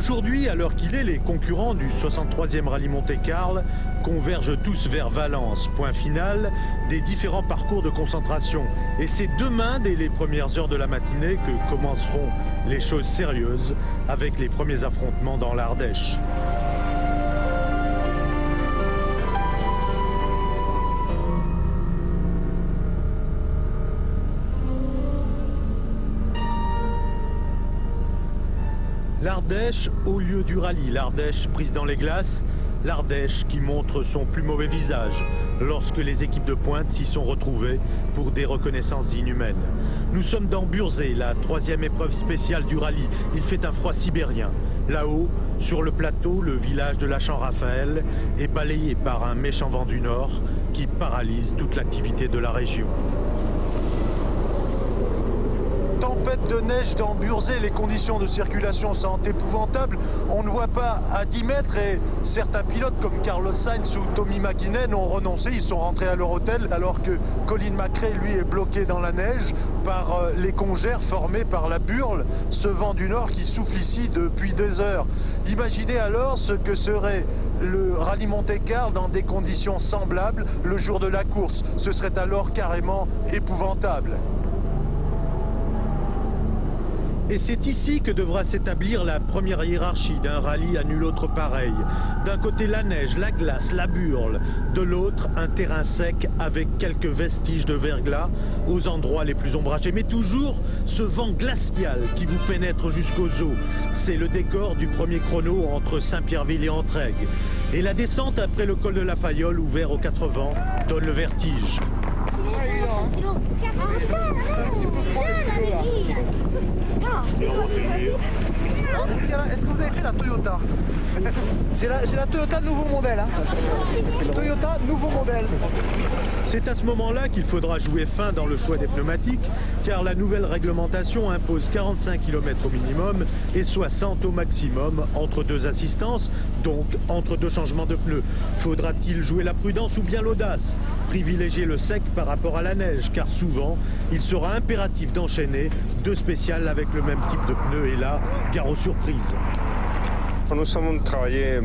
Aujourd'hui, à l'heure qu'il est, les concurrents du 63e Rallye Monte-Carlo convergent tous vers Valence, point final des différents parcours de concentration. Et c'est demain, dès les premières heures de la matinée, que commenceront les choses sérieuses avec les premiers affrontements dans l'Ardèche. L'Ardèche, au lieu du rallye, l'Ardèche prise dans les glaces, l'Ardèche qui montre son plus mauvais visage lorsque les équipes de pointe s'y sont retrouvées pour des reconnaissances inhumaines. Nous sommes dans Burzet, la troisième épreuve spéciale du rallye. Il fait un froid sibérien. Là-haut, sur le plateau, le village de la Champ-Raphaël est balayé par un méchant vent du nord qui paralyse toute l'activité de la région. Tempête de neige dans Burzet, les conditions de circulation sont épouvantables. On ne voit pas à 10 mètres et certains pilotes comme Carlos Sainz ou Tommy Mäkinen ont renoncé. Ils sont rentrés à leur hôtel alors que Colin McRae, lui, est bloqué dans la neige par les congères formées par la burle, ce vent du nord qui souffle ici depuis des heures. Imaginez alors ce que serait le rallye Monte-Carlo dans des conditions semblables le jour de la course. Ce serait alors carrément épouvantable. Et c'est ici que devra s'établir la première hiérarchie d'un rallye à nul autre pareil. D'un côté la neige, la glace, la burle. De l'autre, un terrain sec avec quelques vestiges de verglas aux endroits les plus ombragés. Mais toujours ce vent glacial qui vous pénètre jusqu'aux os. C'est le décor du premier chrono entre Saint-Pierreville et Entraigues. Et la descente après le col de la Fayolle, ouvert aux 4 vents, donne le vertige. Est-ce que vous avez fait la Toyota? J'ai la Toyota de nouveau modèle. Toyota nouveau modèle. C'est à ce moment-là qu'il faudra jouer fin dans le choix des pneumatiques, car la nouvelle réglementation impose 45 km au minimum et 60 au maximum entre deux assistances, donc entre deux changements de pneus. Faudra-t-il jouer la prudence ou bien l'audace? Privilégier le sec par rapport à la neige, car souvent, il sera impératif d'enchaîner deux spéciales avec le même type de pneus, et là, gare aux surprises. Nous avons travaillé,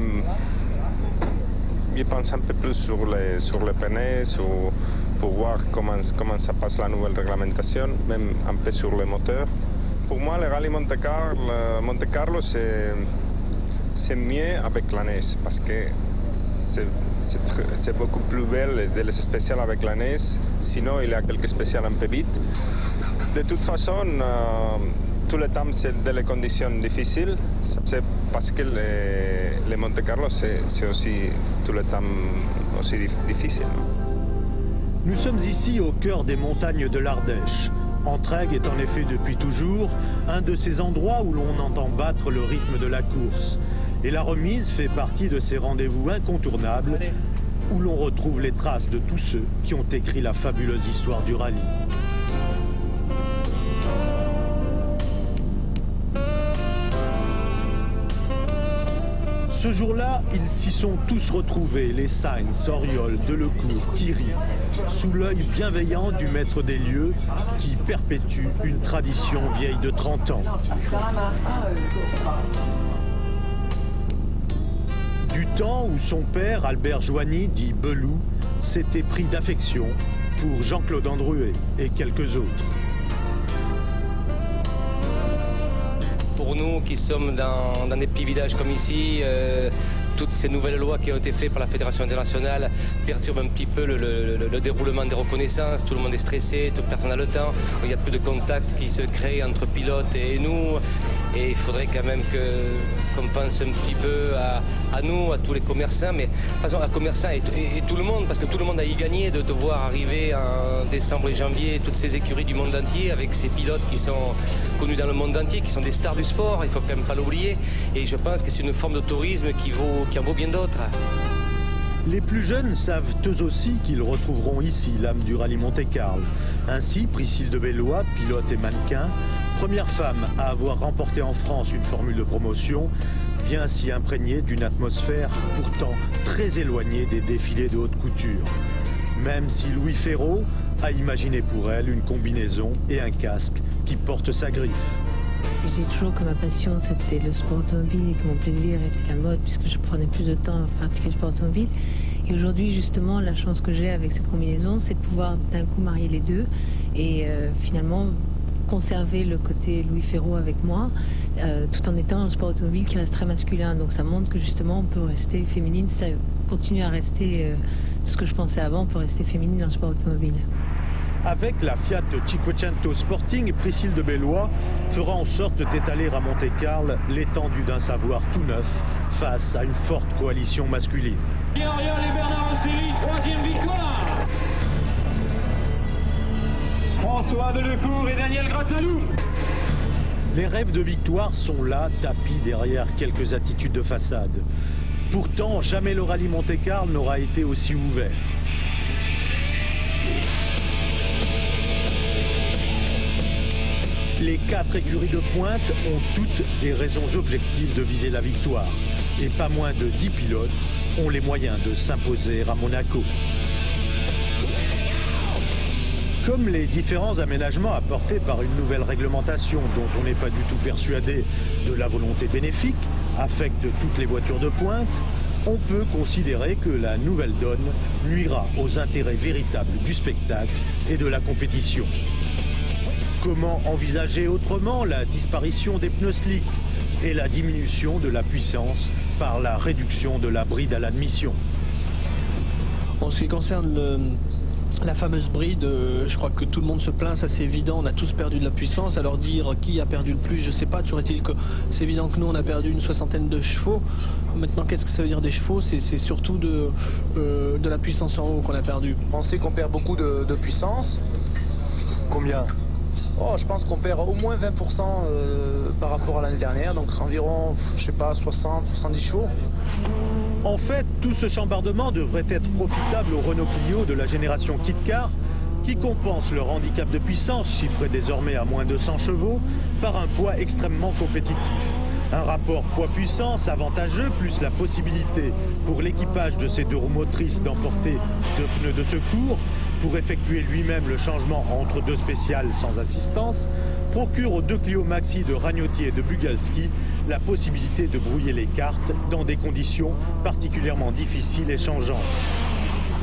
je pense, un peu plus sur les pneus, pour voir comment ça passe la nouvelle réglementation, même un peu sur les moteurs. Pour moi, le rallye Monte Carlo, c'est mieux avec la neige, parce que c'est beaucoup plus belle de les spéciales avec la neige. Sinon, il y a quelques spéciales un peu vite. De toute façon, tout le temps, c'est des conditions difficiles. C'est parce que le Monte Carlo, c'est aussi tout le temps aussi difficile. Nous sommes ici au cœur des montagnes de l'Ardèche. Entraigues est en effet depuis toujours un de ces endroits où l'on entend battre le rythme de la course. Et la remise fait partie de ces rendez-vous incontournables où l'on retrouve les traces de tous ceux qui ont écrit la fabuleuse histoire du rallye. Ce jour-là, ils s'y sont tous retrouvés, les Sainz, Auriol, Delecourt, Thierry, sous l'œil bienveillant du maître des lieux qui perpétue une tradition vieille de 30 ans. Du temps où son père, Albert Joigny, dit Belou, s'était pris d'affection pour Jean-Claude Andruet et quelques autres. Pour nous qui sommes dans des petits villages comme ici, toutes ces nouvelles lois qui ont été faites par la Fédération internationale perturbent un petit peu le déroulement des reconnaissances. Tout le monde est stressé, toute personne n'a le temps. Il n'y a plus de contact qui se crée entre pilotes et nous. Et il faudrait quand même qu'on pense un petit peu à nous, à tous les commerçants, mais de toute façon à commerçants et tout le monde, parce que tout le monde a y gagné de voir arriver en décembre et janvier toutes ces écuries du monde entier avec ces pilotes qui sont connus dans le monde entier, qui sont des stars du sport, il ne faut quand même pas l'oublier. Et je pense que c'est une forme de tourisme qui en vaut bien d'autres. Les plus jeunes savent eux aussi qu'ils retrouveront ici l'âme du rallye Monte-Carlo. Ainsi, Priscille de Bellois, pilote et mannequin, première femme à avoir remporté en France une formule de promotion, vient s'y imprégner d'une atmosphère pourtant très éloignée des défilés de haute couture. Même si Louis Ferraud a imaginé pour elle une combinaison et un casque qui porte sa griffe. Je dis toujours que ma passion c'était le sport automobile et que mon plaisir était la mode puisque je prenais plus de temps à pratiquer le sport automobile. Et aujourd'hui justement la chance que j'ai avec cette combinaison c'est de pouvoir d'un coup marier les deux et finalement conserver le côté Louis Ferraud avec moi tout en étant un sport automobile qui reste très masculin. Donc ça montre que justement on peut rester féminine, ça continue à rester ce que je pensais avant, on peut rester féminine dans le sport automobile. Avec la Fiat Cinquecento Sporting, Priscille de Bellois fera en sorte d'étaler à Monte-Carlo l'étendue d'un savoir tout neuf face à une forte coalition masculine. Oriol et Bernard Rosselli, troisième victoire. François Delecourt et Daniel Gratalou. Les rêves de victoire sont là, tapis derrière quelques attitudes de façade. Pourtant, jamais le rallye Monte-Carlo n'aura été aussi ouvert. Les 4 écuries de pointe ont toutes des raisons objectives de viser la victoire. Et pas moins de 10 pilotes ont les moyens de s'imposer à Monaco. Comme les différents aménagements apportés par une nouvelle réglementation dont on n'est pas du tout persuadé de la volonté bénéfique, affectent toutes les voitures de pointe, on peut considérer que la nouvelle donne nuira aux intérêts véritables du spectacle et de la compétition. Comment envisager autrement la disparition des pneus slick et la diminution de la puissance par la réduction de la bride à l'admission? En ce qui concerne la fameuse bride, je crois que tout le monde se plaint, ça c'est évident, on a tous perdu de la puissance. Alors dire qui a perdu le plus, je sais pas, toujours est-il que c'est évident que nous on a perdu une 60aine de chevaux. Maintenant qu'est-ce que ça veut dire des chevaux? C'est surtout de la puissance en haut qu'on a perdu. On sait qu'on perd beaucoup de puissance. Combien? Oh, je pense qu'on perd au moins 20% par rapport à l'année dernière, donc environ, je sais pas, 60, 70 chevaux. En fait, tout ce chambardement devrait être profitable aux Renault Clio de la génération Kit Car, qui compense leur handicap de puissance, chiffré désormais à moins de 100 chevaux, par un poids extrêmement compétitif. Un rapport poids-puissance avantageux, plus la possibilité pour l'équipage de ces deux roues motrices d'emporter 2 pneus de secours pour effectuer lui-même le changement entre 2 spéciales sans assistance, procure aux 2 Clio Maxi de Ragnotti et de Bugalski la possibilité de brouiller les cartes dans des conditions particulièrement difficiles et changeantes.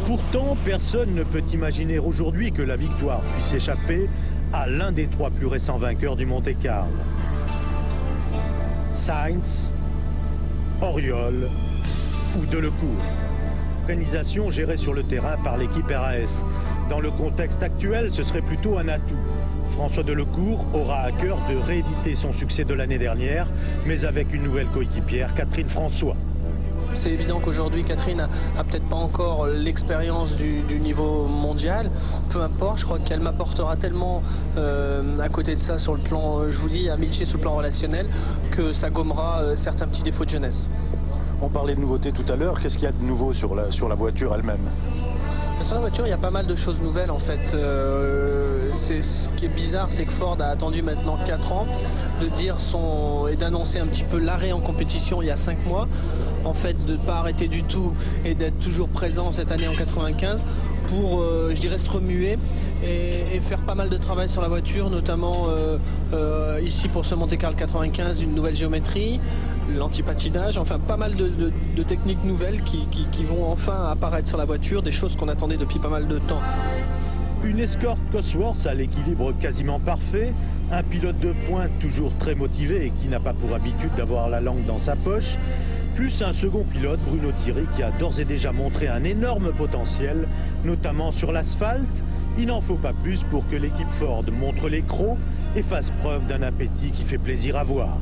Pourtant, personne ne peut imaginer aujourd'hui que la victoire puisse échapper à l'un des 3 plus récents vainqueurs du Monte-Carlo. Sainz, Oriol ou Delecourt. Organisation gérée sur le terrain par l'équipe RAS. Dans le contexte actuel, ce serait plutôt un atout. François Delecourt aura à cœur de rééditer son succès de l'année dernière, mais avec une nouvelle coéquipière, Catherine François. C'est évident qu'aujourd'hui, Catherine a peut-être pas encore l'expérience du niveau mondial. Peu importe, je crois qu'elle m'apportera tellement à côté de ça sur le plan, je vous dis, à Milché sur le plan relationnel, que ça gommera certains petits défauts de jeunesse. On parlait de nouveautés tout à l'heure. Qu'est-ce qu'il y a de nouveau sur la voiture elle-même? Sur la voiture, il y a pas mal de choses nouvelles en fait. Ce qui est bizarre, c'est que Ford a attendu maintenant 4 ans et d'annoncer un petit peu l'arrêt en compétition il y a 5 mois. En fait, de ne pas arrêter du tout et d'être toujours présent cette année en 95 pour, je dirais, se remuer et faire pas mal de travail sur la voiture, notamment ici pour ce Monte-Carlo 95, une nouvelle géométrie, l'antipatinage, enfin pas mal de techniques nouvelles qui vont enfin apparaître sur la voiture, des choses qu'on attendait depuis pas mal de temps. Une escorte Cosworth à l'équilibre quasiment parfait, un pilote de pointe toujours très motivé et qui n'a pas pour habitude d'avoir la langue dans sa poche, plus un second pilote, Bruno Thierry, qui a d'ores et déjà montré un énorme potentiel, notamment sur l'asphalte. Il n'en faut pas plus pour que l'équipe Ford montre les crocs et fasse preuve d'un appétit qui fait plaisir à voir.